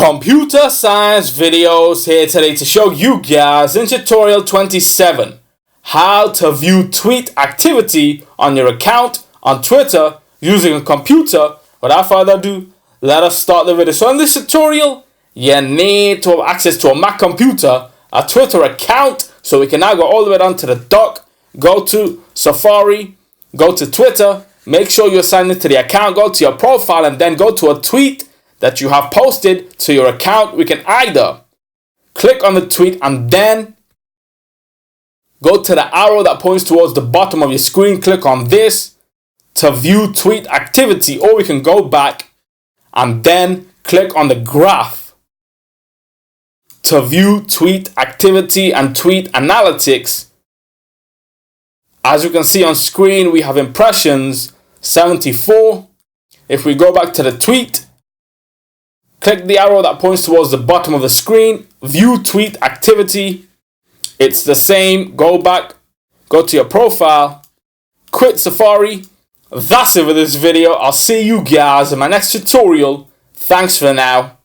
Computer science videos here today to show you guys in tutorial 27 how to view tweet activity on your account on Twitter using a computer. Without further ado, let us start the video. So in this tutorial, you need to have access to a Mac computer, a Twitter account. So we can now go all the way down to the dock, go to Safari, go to Twitter, make sure you're signed into the account, go to your profile, and then go to a tweet that you have posted to your account. We can either click on the tweet and then go to the arrow that points towards the bottom of your screen, click on this to view tweet activity, or we can go back and then click on the graph to view tweet activity and tweet analytics. As you can see on screen, we have impressions 74. If we go back to the tweet, click the arrow that points towards the bottom of the screen, view tweet activity. It's the same. Go back, go to your profile, quit Safari. That's it for this video. I'll see you guys in my next tutorial. Thanks for now.